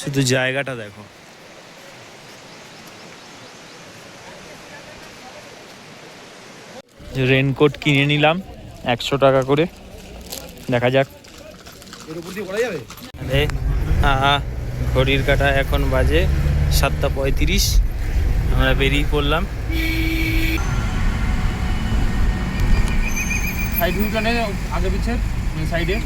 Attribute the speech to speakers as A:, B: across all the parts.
A: শুধু জায়গাটা দেখো। রেনকোট কিনে নিলাম 100 টাকা করে, দেখা যাক। ঘড়ির কাঁটা এখন বাজে 7:35, আমরা বেরিয়ে পড়লাম।
B: সাইড ভিউটা নেই আগে পিছে সাইডে।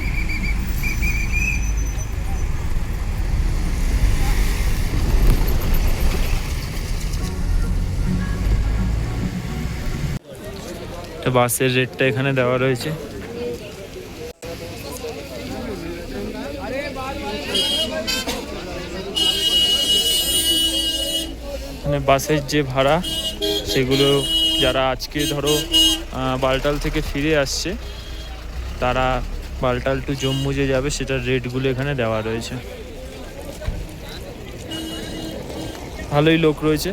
A: বাসের রেটটা এখানে দেওয়া রয়েছে। মানে বাসের যে ভাড়া সেগুলো যারা আজকে ধরো বালটাল থেকে ফিরে আসছে, তারা বালটাল টু জম্মু যে যাবে সেটার রেটগুলো এখানে দেওয়া রয়েছে। ভালোই লোক রয়েছে,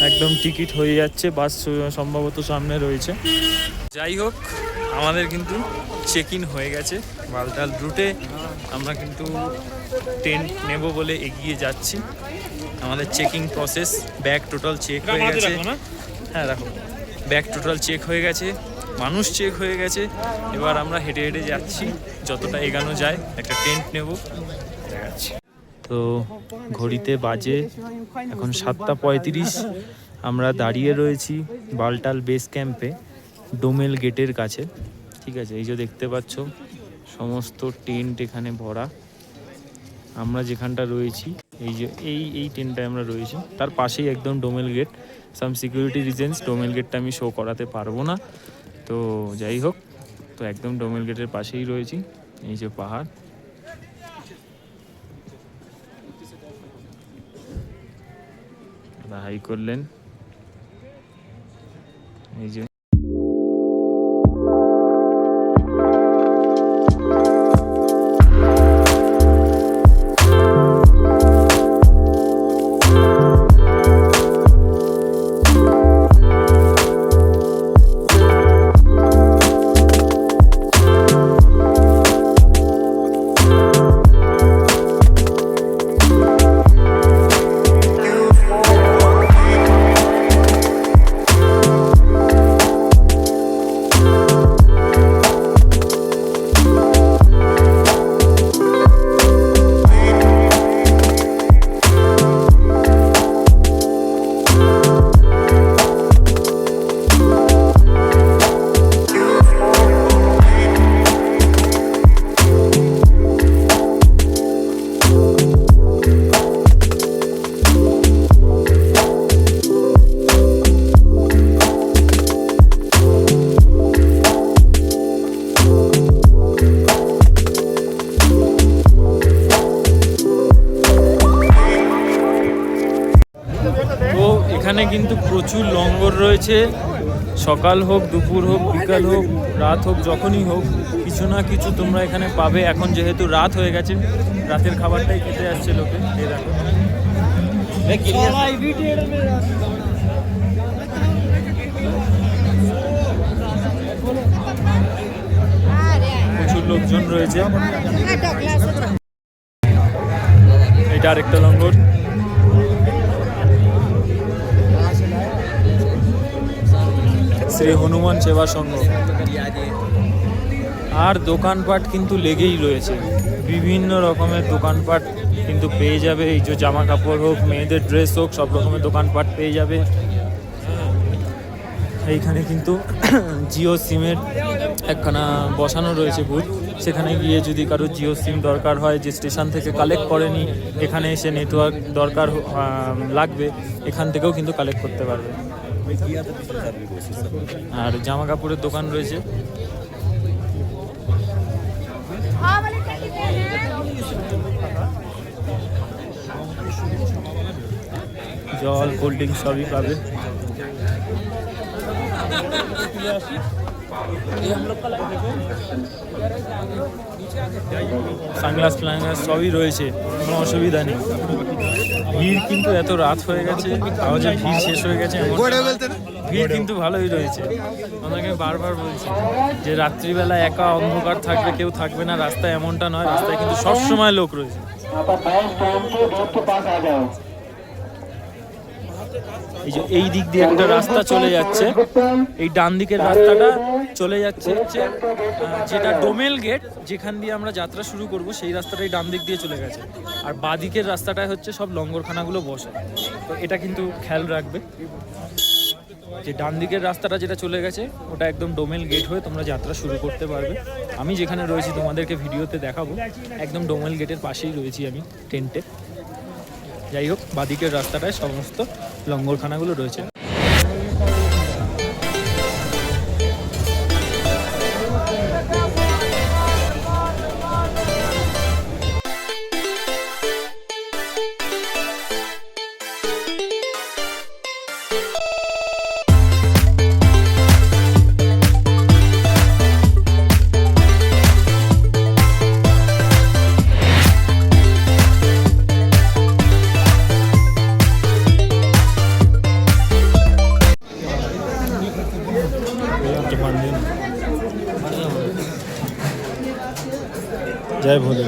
A: একদম টিকিট হয়ে যাচ্ছে। বাস সম্ভবত সামনে রয়েছে। যাই হোক, আমাদের কিন্তু চেক ইন হয়ে গেছে বালটাল রুটে। আমরা কিন্তু টেন্ট নেব বলে এগিয়ে যাচ্ছি। আমাদের checking process, bag total check হয়ে গেছে। হ্যাঁ দেখো, ব্যাগ টোটাল চেক হয়ে গেছে, মানুষ চেক হয়ে গেছে। এবার আমরা হেঁটে হেঁটে যাচ্ছি, যতটা এগানো যায় একটা টেন্ট নেব, দেখাচ্ছি। তো ঘড়িতে বাজে এখন 7:35। আমরা দাঁড়িয়ে রয়েছি বালটাল বেস ক্যাম্পে, ডোমেল গেটের কাছে। ঠিক আছে, এই যে দেখতে পাচ্ছ সমস্ত টেন্ট এখানে ভরা। আমরা যেখানটা রয়েছি, এই যে এই টেন্টটায় আমরা রয়েছি, তার পাশেই একদম ডোমেল গেট। সাম সিকিউরিটি রিজনস ডোমেল গেটটা আমি শো করাতে পারবো না, তো যাই হোক, তো একদম ডোমেল গেটের পাশেই রয়েছি। এই যে পাহাড়, হাই করলেন, এই যে এখানে কিন্তু প্রচুর লঙ্গর রয়েছে। সকাল হোক, দুপুর হোক, বিকাল হোক, রাত হোক, যখনই হোক কিছু না কিছু তোমরা এখানে পাবে। এখন যেহেতু রাত হয়ে গেছে, রাতের খাবারটাই খেতে আসছে লোকে। এই দেখো, প্রচুর লোকজন রয়েছে। এটা আরেকটা লঙ্গর। শ্রী হনুমান সেবা সংঘ। আর দোকানপাট কিন্তু লেগেই রয়েছে, বিভিন্ন রকমের দোকানপাট কিন্তু পেয়ে যাবে। এই যে জামা কাপড় হোক, মেয়েদের ড্রেস হোক, সব রকমের দোকানপাট পেয়ে যাবে। এইখানে কিন্তু জিও সিমের একখানা বসানো রয়েছে বুথ। সেখানে গিয়ে যদি কারো জিও সিম দরকার হয়, যে স্টেশন থেকে কালেক্ট করেনি, এখানে এসে নেটওয়ার্ক দরকার লাগবে, এখান থেকেও কিন্তু কালেক্ট করতে পারবে। আর জামা কাপড়ের দোকান রয়েছে। জল, কোল্ড ড্রিঙ্কস সবই পাবে। সানগ্লাস ফ্লাইগ্লাস সবই রয়েছে, কোনো অসুবিধা নেই। ভিড় কিন্তু এত রাত হয়ে গেছে, তাও যে ভিড় শেষ হয়ে গেছে, ভিড় কিন্তু ভালোই রয়েছে। আমাকে বারবার বলছি যে রাত্রিবেলা একা অন্ধকার থাকবে, কেউ থাকবে না রাস্তায়, এমনটা নয়। রাস্তায় কিন্তু সবসময় লোক রয়েছে। এই যে এই দিক দিয়ে একটা রাস্তা চলে যাচ্ছে, এই ডান দিকের রাস্তাটা চলে যাচ্ছে হচ্ছে যেটা ডোমেল গেট, যেখান দিয়ে আমরা যাত্রা শুরু করব সেই রাস্তাটাই ডান দিক দিয়ে চলে গেছে। আর বাঁ দিকের রাস্তাটায় হচ্ছে সব লঙ্গরখানাগুলো বসে, তো এটা কিন্তু খেয়াল রাখবে যে ডান দিকের রাস্তাটা যেটা চলে গেছে ওটা একদম ডোমেল গেট হয়ে তোমরা যাত্রা শুরু করতে পারবে। আমি যেখানে রয়েছি তোমাদেরকে ভিডিওতে দেখাবো, একদম ডোমেল গেটের পাশেই রয়েছি আমি টেন্টে। যাই হোক, বাদিকের রাস্তাটায় সমস্ত লঙ্গরখানাগুলো রয়েছে। জয় ভোলে।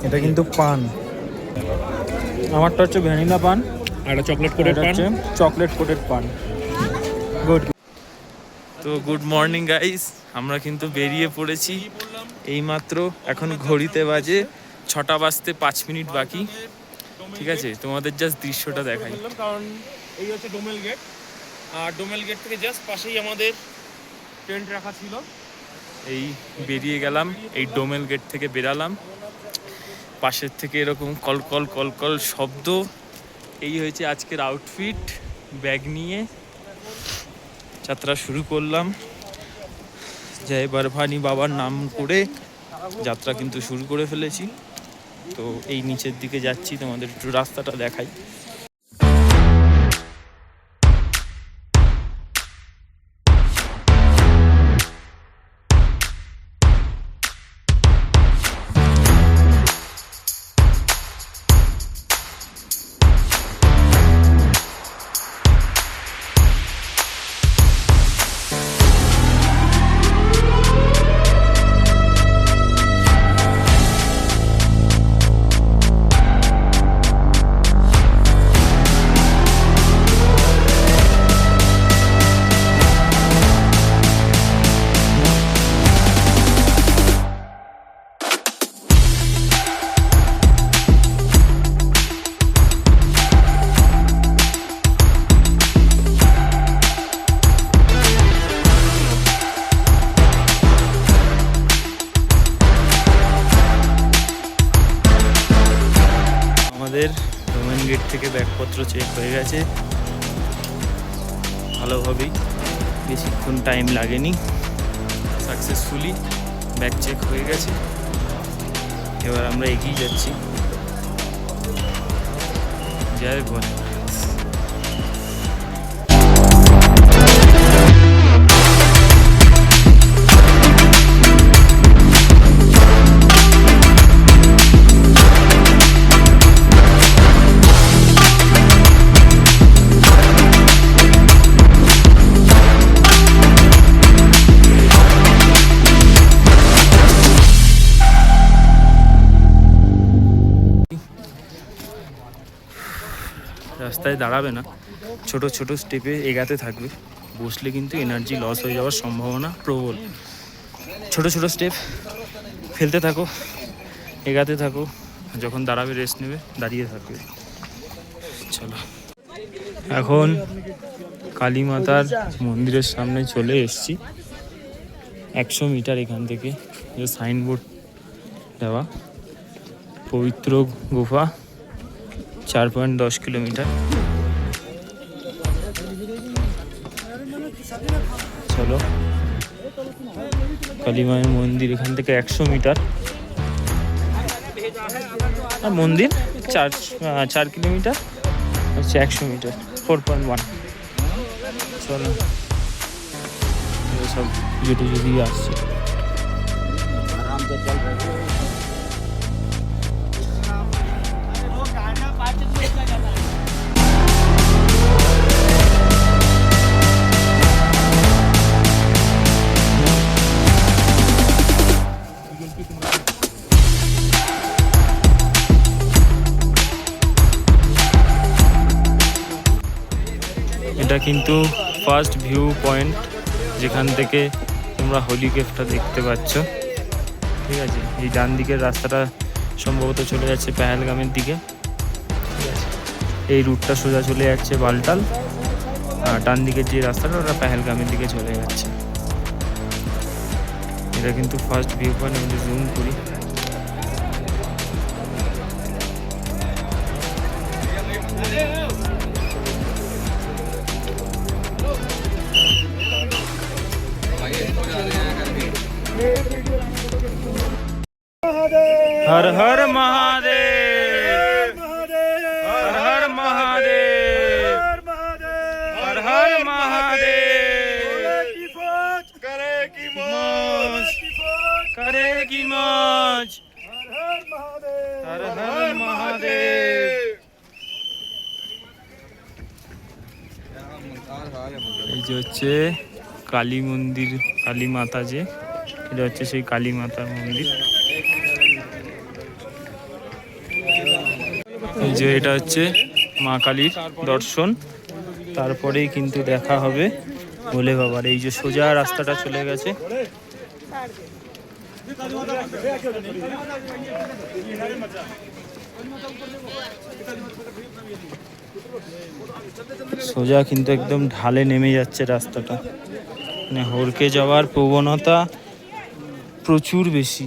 A: এটা কিন্তু পান, আমারটা হচ্ছে ভ্যানিলা পান
B: আর চকলেট কোটেড পান,
A: চকলেট কোটেড পান। গুড। তো গুড মর্নিং গাইস, আমরা কিন্তু বেরিয়ে পড়েছি এইমাত্র। এখন ঘড়িতে বাজে 6টা বাজতে 5 মিনিট বাকি। ঠিক আছে, তোমাদের জাস্ট দৃশ্যটা দেখাই।
B: কারণ এই হচ্ছে ডোমেল গেট, আর ডোমেল গেট থেকে জাস্ট পাশেই আমাদের টেন্ট রাখা ছিল।
A: এই বেরিয়ে গেলাম, এই ডোমেল গেট থেকে বেরালাম, পাশের থেকে এরকম কলকল কলকল শব্দ। এই হয়েছে আজকের আউটফিট। ব্যাগ নিয়ে যাত্রা শুরু করলাম। জয় বরফানি বাবার নাম করে যাত্রা কিন্তু শুরু করে ফেলেছি। তো এই নিচের দিকে যাচ্ছি, তোমাদের একটু রাস্তাটা দেখাই। আমাদের ডোমেন গেট থেকে ব্যাগপত্র চেক হয়ে গেছে ভালোভাবেই, বেশিক্ষণ টাইম লাগেনি। সাকসেসফুলি ব্যাগ চেক হয়ে গেছে। এবার আমরা এগিয়ে যাচ্ছি। জয় ভোলে। রাস্তায় দাঁড়াবে না, ছোট ছোট স্টেপে এগাতে থাকবে। বসলে কিন্তু এনার্জি লস হয়ে যাওয়ার সম্ভাবনা প্রবল। ছোট ছোট স্টেপ ফেলতে থাকো, এগাতে থাকো। যখন দাঁড়াবে রেস্ট নেবে, দাঁড়িয়ে থাকবে। চলো, এখন কালী মাতার মন্দিরের সামনে চলে এসেছি। 100 মিটার এখান থেকে যে সাইনবোর্ড দেওয়া, পবিত্র গুফা 4.10 কিলোমিটার। চলো, কালী মায়ের মন্দির এখান থেকে 100 মিটার, আর মন্দির 4 কিলোমিটার হচ্ছে 100 মিটার, 4.1। চলো, সব পুজো টুজো দিয়ে আসছে। এটা কিন্তু ফার্স্ট ভিউ পয়েন্ট, যেখান থেকে তোমরা হোলি কেভটা দেখতে পাচ্ছ। ঠিক আছে, এই ডান দিকের রাস্তাটা সম্ভবত চলে যাচ্ছে পেহেলগামের দিকে। ঠিক আছে, এই রুটটা সোজা চলে যাচ্ছে বালটাল, আর ডান দিকের যে রাস্তাটা ওটা পেহেলগামের দিকে চলে যাচ্ছে। এটা কিন্তু ফার্স্ট ভিউ পয়েন্ট। আমি জুম করি, हर हर महादेव, हर हर महादेव, हर हर महादेव, करेगी मौज, हर हर महादेव। এই যে হচ্ছে কালী মন্দির, কালী মাতা, যে এটা হচ্ছে সেই কালী মাতার মন্দির। এই যে এটা হচ্ছে মা কালীর দর্শন, তারপরেই কিন্তু দেখা হবে ভোলে বাবার। এই যে সোজা রাস্তাটা চলে গেছে, সোজা কিন্তু একদম ঢালে নেমে যাচ্ছে রাস্তাটা, মানে হড়কে যাওয়ার প্রবণতা প্রচুর বেশি।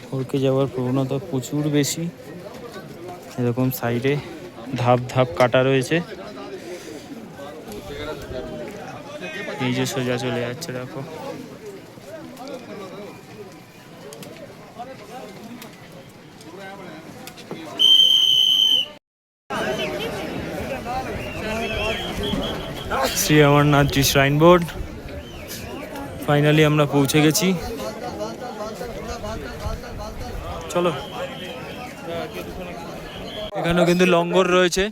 A: হড়কে যাওয়ার প্রবণতা প্রচুর বেশি। এরকম সাইডে ধাপ ধাপ কাটা রয়েছে। এই যে সোজা চলে যাচ্ছে, দেখো। শ্রী অমরনাথ জি শ্রাইন বোর্ড, ফাইনালি আমরা পৌঁছে গেছি। চলো, এখানেও কিন্তু লঙ্গর রয়েছে।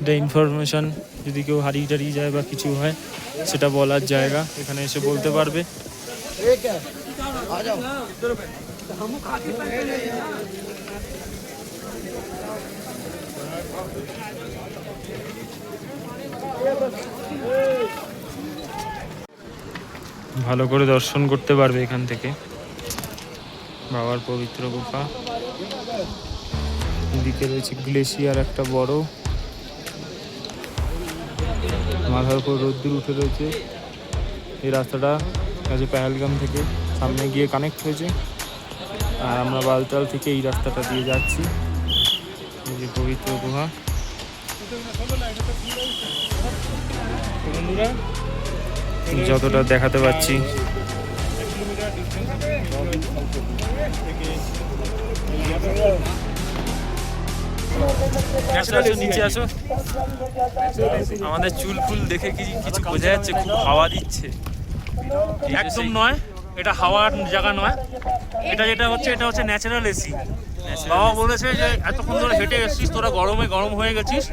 A: এটা ইনফরমেশন, যদি কেউ হারিয়ে টারিয়ে যায় বা কিছু হয় সেটা বলার জায়গা, এখানে এসে বলতে পারবে। ভালো করে দর্শন করতে পারবে এখান থেকে বাবার পবিত্র গুফা। এদিকে রয়েছে গ্লেশিয়ার একটা বড়, মাথার উপর রোদ্দুর উঠে রয়েছে। এই রাস্তাটা কাছে পেহেলগাম থেকে সামনে গিয়ে কানেক্ট হয়েছে, আর আমরা বালতাল থেকে এই রাস্তাটা দিয়ে যাচ্ছি। এই যে পবিত্র গুহা, যতটা দেখাতে পাচ্ছি। নিচে আসো, আমাদের চুল ফুল দেখে কিছু বোঝা যাচ্ছে, খুব হাওয়া দিচ্ছে।
B: একদম নয়, এটা হাওয়ার জায়গা নয়, এটা যেটা হচ্ছে এটা হচ্ছে ন্যাচারাল এসি। বাবা বলেছে যে এতক্ষণ ধরে হেঁটে এসছিস, তোরা গরমে গরম হয়ে গেছিস,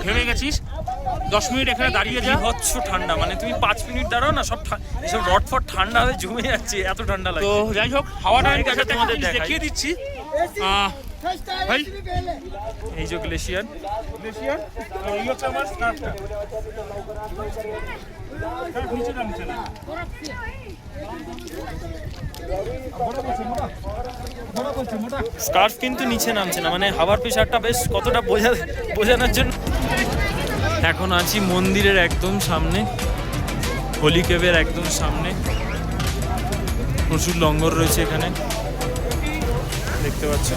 B: ঘেমে গেছিস, 10 মিনিট এখানে দাঁড়িয়ে যা।
A: হচ্ছে ঠান্ডা, মানে তুমি 5 মিনিট দাঁড়াও না, সব এসব রটফট ঠান্ডা হয়ে জমে যাচ্ছে, এত ঠান্ডা লাগে।
B: তো যাই হোক, হাওয়াটা আমি
A: তোমাদের
B: তোমাদের
A: দেখাই।
B: দেখিয়ে দিচ্ছি। ভাই,
A: এই যে গ্লেশিয়ার,
B: এই হচ্ছে আমার স্কার্ফটা। নিচে নামছে না।
A: স্কার্ফ কিন্তু নিচে নামছে না, মানে হাওয়ার প্রেশারটা বেশ কতটা বোঝানোর জন্য। এখন আছি মন্দিরের একদম সামনে, হোলি কেভের একদম সামনে। প্রচুর লঙ্গর রয়েছে এখানে, দেখতে পাচ্ছ।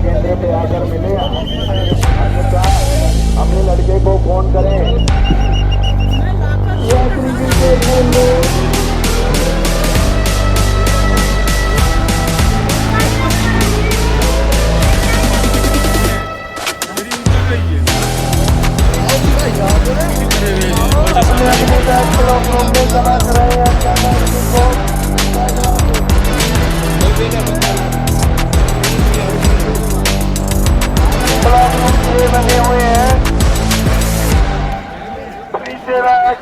C: केंद्र पे आकर मिले, अन्यथा अपने लड़के को फोन करें। अपने बैग को समझ रहे हैं।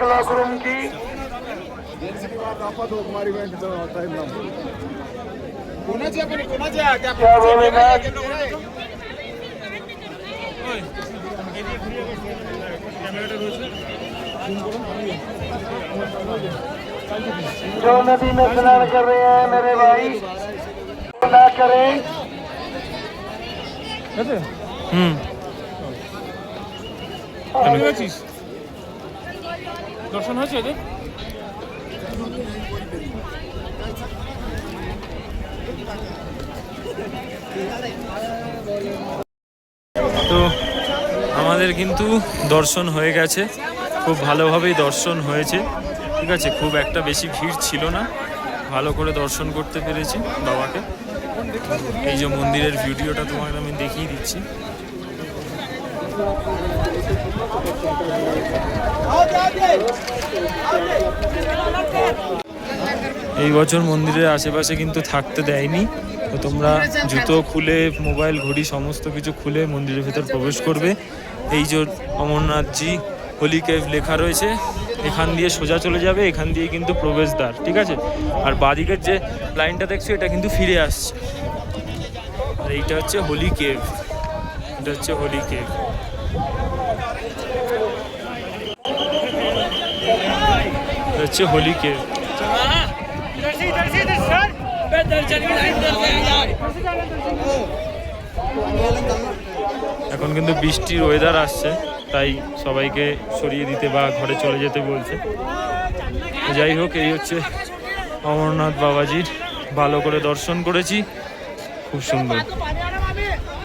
C: लाख रूम की क्या बोलेगा जो नदी में स्नान कर रहे हैं मेरे भाई ना करें
A: হুম
B: দর্শন হয়েছে এদের?
A: তো আমাদের কিন্তু দর্শন হয়ে গেছে, খুব ভালোভাবেই দর্শন হয়েছে, ঠিক আছে। খুব একটা বেশি ভিড় ছিল না, ভালো করে দর্শন করতে পেরেছি বাবাকে। এই যে মন্দিরের ভিডিওটা তোমাকে আমি দেখিয়ে দিচ্ছি। এই বছর মন্দিরের আশেপাশে কিন্তু থাকতে দেয়নি, তো তোমরা জুতো খুলে মোবাইল ঘড়ি সমস্ত কিছু খুলে মন্দিরের ভেতর প্রবেশ করবে। এই যে অমরনাথজি হোলি কেভ লেখা রয়েছে, এখান দিয়ে সোজা চলে যাবে, এখান দিয়ে কিন্তু প্রবেশদ্বার, ঠিক আছে। আর বাঁদিকের যে লাইনটা দেখছো এটা কিন্তু ফিরে আসছে। আর এইটা হচ্ছে হোলি কেভ, এটা হচ্ছে হোলি কেভ। এটা হচ্ছে হোলি কেভ। এখন কিন্তু বৃষ্টির ওয়েদার আসছে, তাই সবাইকে সরিয়ে দিতে বা ঘরে চলে যেতে বলছে। যাই হোক, এই হচ্ছে অমরনাথ বাবাজির, ভালো করে দর্শন করেছি, খুব সুন্দর।